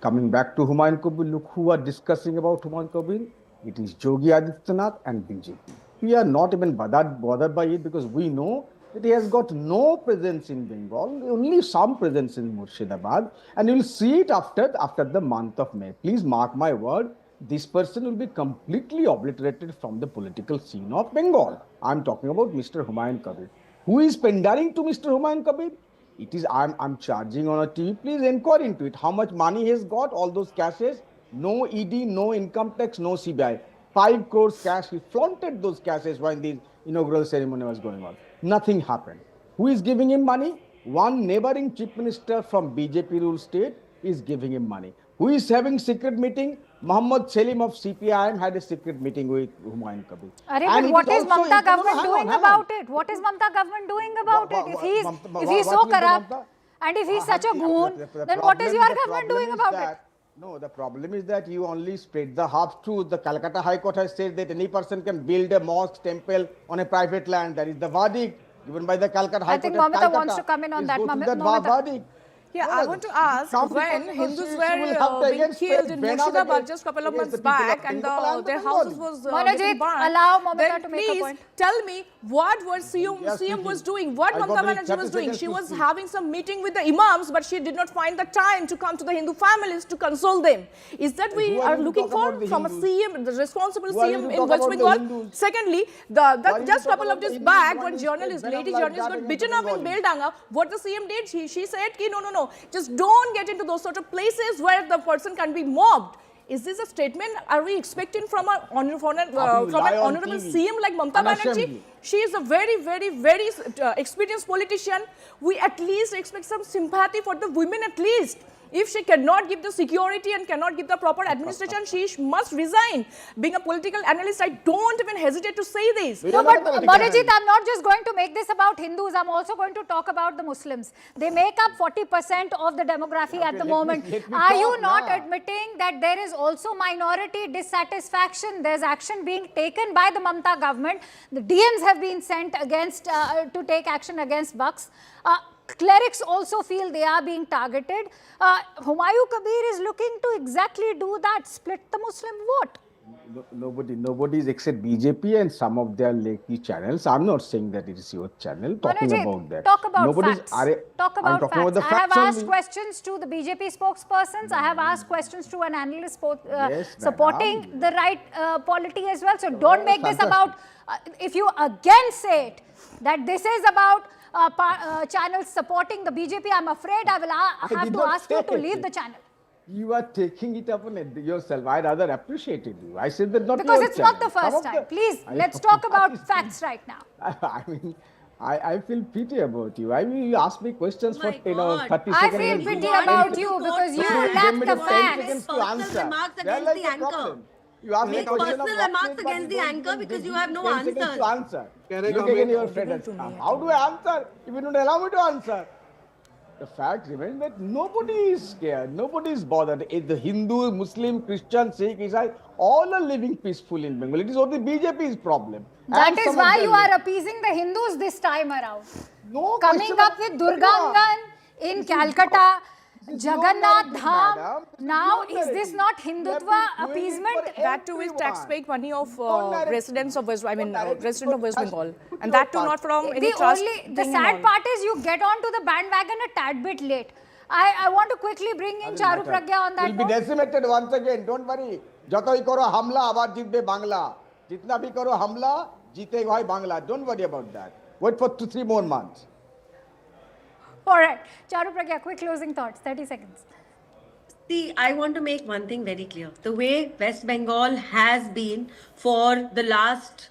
Coming back to Humayun Kabir, look who are discussing about Humayun Kabir. It is Yogi Adityanath and BJP. We are not even bothered by it because we know that he has got no presence in Bengal, only some presence in Murshidabad, and you will see it after the month of May. Please mark my word, this person will be completely obliterated from the political scene of Bengal. I am talking about Mr. Humayun Kabir. Who is pandering to Mr. Humayun Kabir? It is, I'm charging on a TV, please inquire into it. How much money he has got, all those cashes, no ED, no income tax, no CBI. 5 crores cash, he flaunted those cashes while the inaugural ceremony was going on. Nothing happened. Who is giving him money? One neighboring chief minister from BJP ruled state is giving him money. Who is having secret meeting? Muhammad Selim of CPIM had a secret meeting with Humayun Kabir. But what is Mamata government doing about it? What is Mamata government doing about it? If he's so corrupt and if he's such a goon, then what is your government doing about it? No, the problem is that you only spread the half truth. The Calcutta High Court has said that any person can build a mosque, temple on a private land. That is the verdict given by the Calcutta High Court. I think Mamata wants to come in on that. Verdict. Yeah, I want to ask, when Hindus were being killed in Murshidabad just a couple of months back and their houses was getting burned, allow Mamata to make please a point. Tell me what CM was doing, what Mamata Banerjee was doing. She was having some meeting with the imams, but she did not find the time to come to the Hindu families to console them. Is that we are looking for from a CM, the responsible CM in West Bengal? Secondly, just a couple of days back, one journalist, lady journalist got beaten up in Beldanga. What the CM did, she said, no, just don't get into those sort of places where the person can be mobbed. Is this a statement are we expecting from an honorable CM like Mamata Banerjee? She is a very, very, very experienced politician. We at least expect some sympathy for the women at least. If she cannot give the security and cannot give the proper administration, she must resign. Being a political analyst, I don't even hesitate to say this. No, but Monojit, I'm not just going to make this about Hindus. I'm also going to talk about the Muslims. They make up 40% of the demography at the moment. Are you not admitting that there is also minority dissatisfaction? There's action being taken by the Mamata government. The DMs have been sent against to take action against Bucks. Clerics also feel they are being targeted. Humayun Kabir is looking to exactly do that, split the Muslim vote. Nobody is except BJP and some of their key channels. I'm not saying that it is your channel. Talking Manojit, about that. talk about Nobody's facts. I'm Talk about talking facts. about the I have facts asked only. questions to the BJP spokespersons. I have asked questions to an analyst Yes, supporting madam. the right polity as well. So don't make this fantastic. about, if you again say it, that this is about channels supporting the BJP, I'm afraid I will have did to not ask you to say leave it. the channel. You are taking it upon yourself. I rather appreciated you. I said that not Because your it's not the channel. first Some time. of the- Please, I let's know. talk about That is- facts right now. I mean, I feel pity about you. I mean, you ask me questions for my 10 or God. 30 I seconds. feel and pity you- about you because you Give lack me the 10 facts. seconds to Personal answer. remarks Where against lies the the anchor. problem? You ask me a Make question of personal what remarks is, but against you the don't anchor even because give you me have no 10 seconds answers. to answer. Can I Look come again, in? your friend has come. How do I answer if you don't allow me to answer? The fact remains that nobody is scared, nobody is bothered. If the Hindu, Muslim, Christian, Sikh, Isai, all are living peacefully in Bengal. It is only BJP's problem. That And is some of why their you are appeasing the Hindus this time around. No Coming question up of- with Durgangan in Calcutta, This is your Jagannath narrative, Dham. madam. This is Now, your is this narrative. not You have Hindutva been doing it appeasement? for That too is everyone. tax-paid money of Don't narrate- residents of West, don't narrate resident of because West that's Bengal, put and your that too part. not from any The trust. the sad part is you get onto the bandwagon a tad bit late. I want to quickly bring in Charu Pragya on that Will be note. decimated once again. Don't worry. যতই করো হামলা আবার জিতবে বাংলা जितना भी करो हमला जीतेगा भाई Bangla. Don't worry about that. Wait for 2-3 more months. All right. Charu Pragya, quick closing thoughts, 30 seconds. See, I want to make one thing very clear. The way West Bengal has been for the last,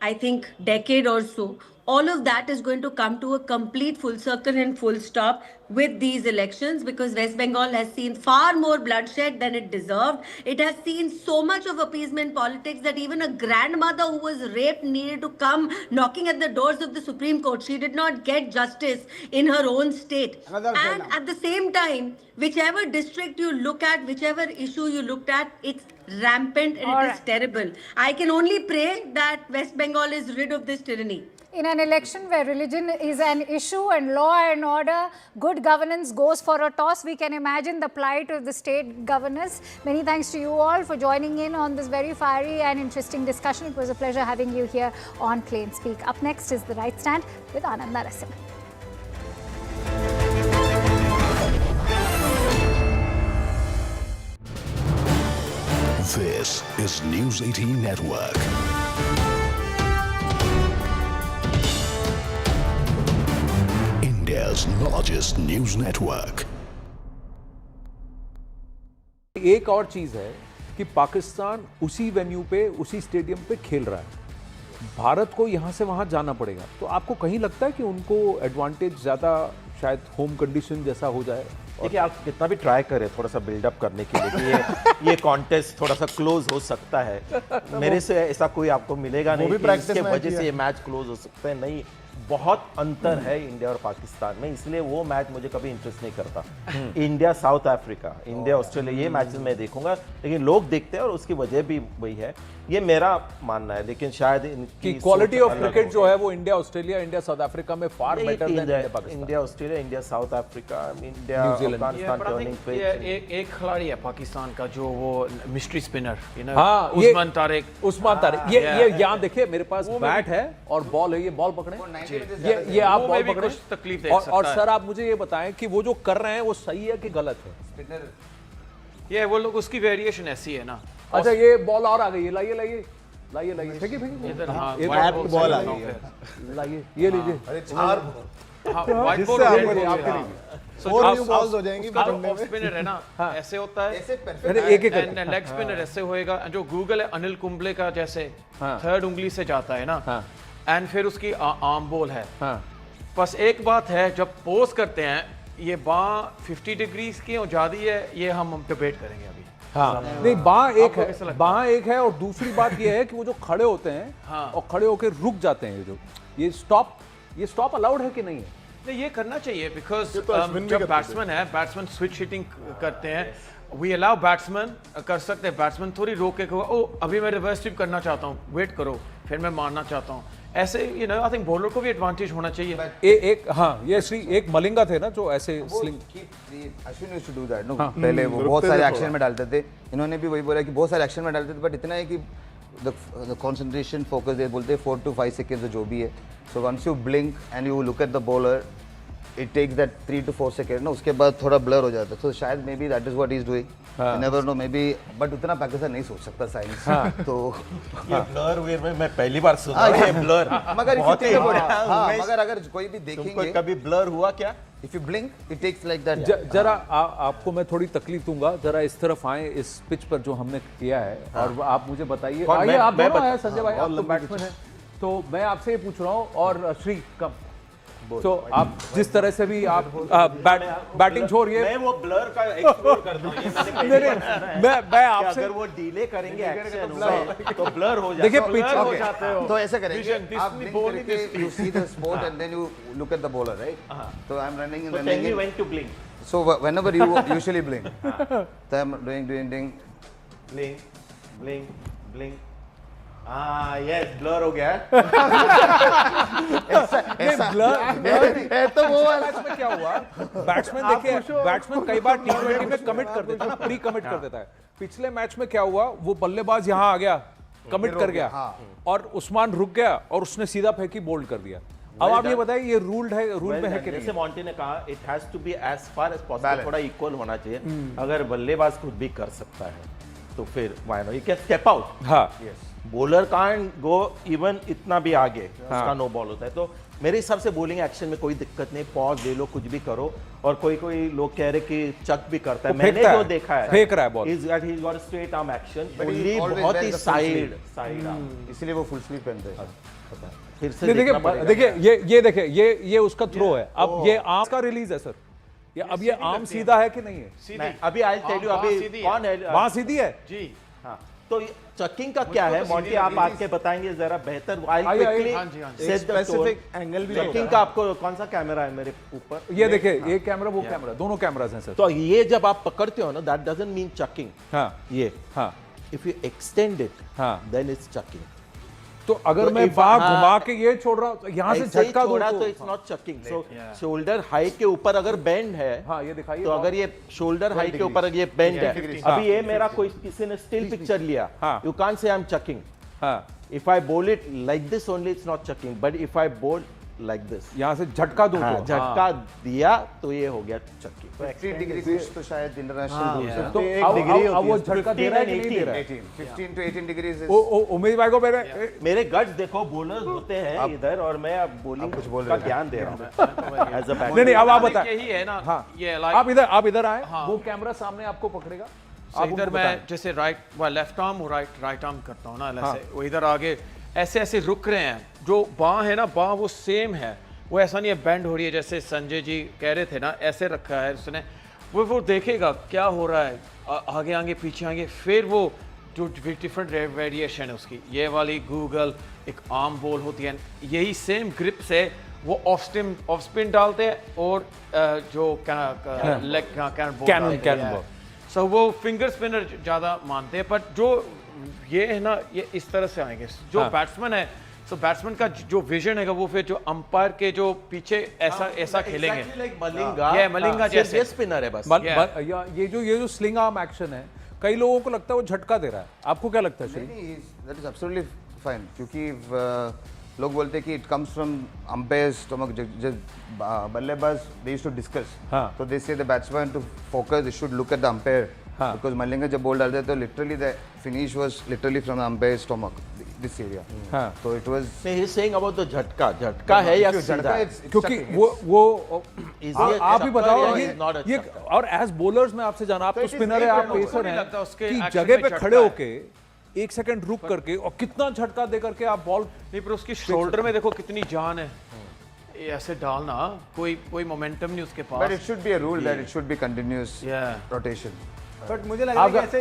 I think, decade or so, all of that is going to come to a complete full circle and full stop with these elections because West Bengal has seen far more bloodshed than it deserved. It has seen so much of appeasement politics that even a grandmother who was raped needed to come knocking at the doors of the Supreme Court. She did not get justice in her own state. Another And Zainab. at the same time, whichever district you look at, whichever issue you looked at, it's rampant and it is terrible. I can only pray that West Bengal is rid of this tyranny. In an election where religion is an issue and law and order, good governance goes for a toss, we can imagine the plight of the state governors. Many thanks to you all for joining in on this very fiery and interesting discussion. It was a pleasure having you here on Plain Speak. Up next is The Right Stand with Anand Narasimhan. This is News 18 Network. India's largest news network. एक और चीज है कि पाकिस्तान उसी venue पे, उसी stadium पे खेल रहा है. भारत को यहां से वहां जाना पड़ेगा. तो आपको कहीं लगता है कि उनको एडवांटेज ज्यादा शायद होम कंडीशन जैसा हो जाए? देखिए, आप कितना भी ट्राई करें थोड़ा सा बिल्डअप करने के लिए कि ये कॉन्टेस्ट थोड़ा सा क्लोज हो सकता है, मेरे से ऐसा कोई आपको मिलेगा नहीं कि इसके वजह से ये मैच क्लोज हो सकता है. नहीं, बहुत अंतर है इंडिया और पाकिस्तान में, इसलिए वो मैच मुझे कभी इंटरेस्ट नहीं करता. India South Africa, India Australia, ये मैचेस मैं देखूंगा, लेकिन लोग देखते हैं और उसकी वजह भी वही है. ये मेरा मानना है, लेकिन शायद इनकी क्वालिटी ऑफ क्रिकेट जो है वो India Australia, India South Africa में far better than India Pakistan. India Australia, India South Africa, India Afghanistan turning पे. एक खिलाड़ी है पाकिस्तान का जो वो मिस्ट्री स्पिनर, हाँ, उस्मान तारिक. ये यहाँ देखिए, मेरे पास बैट है और बॉल है, ये बॉल पकड़े, ये आप बॉल पकड़े तकलीफ दे सकता और है. सर आप मुझे ये बताएं कि वो जो कर रहे हैं वो सही है कि गलत है? ये वो लोग, उसकी वेरिएशन ऐसी है ना. अच्छा, ये बॉल और आ गई है, लाइए फेंकिए इधर हाँ, एक बॉल आ गई है, लाइए, ये लीजिए. अरे चार व्हाइट बॉल हो जाएंगी. ऑफ स्पिनर है ना, ऐसे होता है, एक लेग स्पिनर ऐसे होएगा. जो गूगल है अनिल कुंबले का जैसे थर्ड उंगली से जाता है ना, एंड फिर उसकी आर्म बॉल है. बस एक बात है, जब पोज करते हैं ये बाँ 50 डिग्रीज की हो जाती है, ये हम डिबेट करेंगे अभी. हाँ, नहीं, बाँ एक है और दूसरी बात ये है कि वो जो खड़े होते हैं और खड़े होकर रुक जाते हैं, ये स्टॉप अलाउड है कि नहीं है? नहीं, ये करना चाहिए बिकॉज जब बैट्समैन है, बैट्समैन स्विच हिटिंग करते हैं, वी अलाउ बैट्समैन कर सकते हैं. बैट्समैन थोड़ी रोक के कहो, ओ अभी मैं रिवर्स स्वीप करना चाहता हूँ, वेट करो, फिर मैं मारना चाहता हूँ. ऐसे आई थिंक बॉलर को भी एडवांटेज होना चाहिए। एक ये श्री एक मलिंगा थे ना जो ऐसे sling Ashwin used to do that no, पहले वो बहुत सारे एक्शन में डालते थे, इन्होंने भी वही बोला कि बहुत सारे एक्शन में डालते थे, बट इतना है कि द कंसंट्रेशन फोकस ये बोलते हैं 4 to 5 सेकंड्स जो भी है, so once you blink and you look at the bowler it takes that 3 to 4 second ना, उसके बाद थोड़ा ब्लर हो जाता है, तो शायद may be that is what he is doing, you never know, may be, but उतना पाकिस्तान नहीं सोच सकता साइंस। तो ये ब्लर वेयर में मैं पहली बार सुना ये ब्लर, मगर मगर अगर कोई भी देखेंगे कभी ब्लर हुआ क्या? If you blink, it takes like that. जरा आपको मैं थोड़ी तकलीफ दूंगा, जरा इस तरफ आए इस पिच पर जो हमने किया है, और आप मुझे बताइए, आइए आप दोनों आए संजय भाई, आप तो बैट्समैन हैं, तो मैं आपसे ये पूछ रहा हूँ, और श्री कम, तो आप जिस तरह से भी आप बैटिंग छोड़िए, मैं वो ब्लर का एक्सप्लोर करता हूं, ये मैं आपसे अगर वो डिले करेंगे एक्शन तो ब्लर हो जाता है, देखिए पिच हो जाते हो, तो ऐसे करेंगे आप blink करके you see the sport and then you look at the bowler, right? So I'm running and tell me when to blink. So whenever you usually blink, so I'm doing blink. Yes blur हो गया ऐसा blur तो वो में क्या हुआ, batsman देखिए, batsman कई बार T20 में कमिट कर देता है ना, प्री कमिट कर देता है, पिछले मैच में क्या हुआ, वो बल्लेबाज यहाँ आ गया, कमिट कर गया, और उस्मान रुक गया और उसने सीधा फेंकी, बोल्ड कर दिया। अब आप ये बताइए, ये रूल में है कि नहीं? जैसे मॉन्टी ने कहा, it has to be as far as possible, थोड़ा इक्वल होना चाहिए, अगर बल्लेबाज खुद भी कर सकता है तो फिर why not, you can step out. हाँ, बॉलर कांट गो इवन इतना भी आगे, उसका नो बॉल होता है, तो मेरे हिसाब से बॉलिंग एक्शन में कोई दिक्कत नहीं, पॉज ले लो, कुछ भी करो, और कोई लोग कह रहे कि चक भी करता है, मैंने जो देखा है फेंक रहा है ball, he got straight arm action, only बहुत ही साइड इसलिए वो फुल स्लीव पहनते हैं। फिर से देखिए ये उसका थ्रो है, अब ये आर्म का रिलीज है सर, ये अब ये आर्म सीधा है कि नहीं है? सीधी, अभी आई टेल यू, अभी कौन है वहां सीधी है जी, हाँ, तो चकिंग का क्या है मॉन्टी, आप आके बताएंगे जरा बेहतर, स्पेसिफिक एंगल भी। चकिंग का आपको कौन सा कैमरा है मेरे ऊपर? ये देखिए, ये कैमरा, वो कैमरा, दोनों कैमरास हैं सर। तो ये जब आप पकड़ते हो ना, दैट डजंट मीन चकिंग। हाँ, ये हाँ, इफ यू एक्सटेंड इट, हाँ, देन इट्स चकिंग। तो अगर मैं बाह घुमा के ये छोड़ रहा हूँ, यहाँ से झटका दूं तो it's not चकिंग। So shoulder height के ऊपर अगर बेंड है, हाँ ये दिखाइए, तो अगर ये शोल्डर हाइट के ऊपर ये बेंड है, अभी ये मेरा कोई किसी ने स्टिल पिक्चर लिया, you can't say I am chucking. If I bowl it like this only, it's not chucking, but if I bowl like this, यहाँ से झटका दूं, तो झटका दिया तो ये हो गया चक्की। 15 डिग्री कुछ तो शायद इंटरनेशनल रूल है, तो अब वो झटका दे रहा है कि नहीं दे रहा है? 15 to 18 डिग्री। उमेश भाई को मेरे गट्स देखो, बॉलर होते हैं इधर, और मैं अब बॉलिंग का ध्यान दे रहा हूँ एज अ बैट्समैन। नहीं, अब आप बताएं, यही है ना, ये आप इधर आए, वो कैमरा सामने आपको पकड़ेगा, इधर मैं जैसे राइट व लेफ्ट आर्म और राइट आर्म करता हूँ ना, ऐसे वो इधर आगे ऐसे रुक रहे हैं, जो बाँ है ना, बाँ वो सेम है, वो ऐसा नहीं है बेंड हो रही है, जैसे संजय जी कह रहे थे ना, ऐसे रखा है उसने, वो देखेगा क्या हो रहा है, आगे आगे पीछे आगे, फिर वो जो डिफरेंट वेरिएशन है उसकी, ये वाली गूगल एक आर्म बॉल होती है, यही सेम ग्रिप से वो ऑफ स्पिन डालते हैं, और जो लेग कैनन बॉल, सो वो फिंगर स्पिनर ज़्यादा मानते हैं, बट जो ये है ना, ये इस तरह से आएंगे, जो बैट्समैन है, सो बैट्समैन का जो विजन है वो फिर जो अंपायर के जो पीछे ऐसा खेलेंगे, मलिंगा जैसे स्पिनर है बस। ये जो स्लिंग आर्म एक्शन है, कई लोगों को लगता है वो झटका दे रहा है, आपको क्या लगता है Shri? That is absolutely fine, क्योंकि लोग बोलते हैं कि it comes from umpire's stomach, बल्लेबाज दे यूज्ड टू डिस्कस, तो they say the batsman to focus, they should look at the umpire, because Malinga जब बॉल डालते तो literally the finish was literally from the umpire stomach, this area, तो it was, he is saying about the झटका है या सीधा, क्योंकि वो आप ही बताओ, ये और एज बॉलर्स में आपसे जाना, आप तो स्पिनर है, आप पेसर हैं, कि जगह पे खड़े होके 1 सेकंड रुक करके और कितना झटका दे करके आप बॉल, नहीं पर उसकी शोल्डर में देखो कितनी जान है, ऐसे डालना, कोई मोमेंटम नहीं उसके पास, but it should be a rule that it should be continuous rotation. But मुझे लगा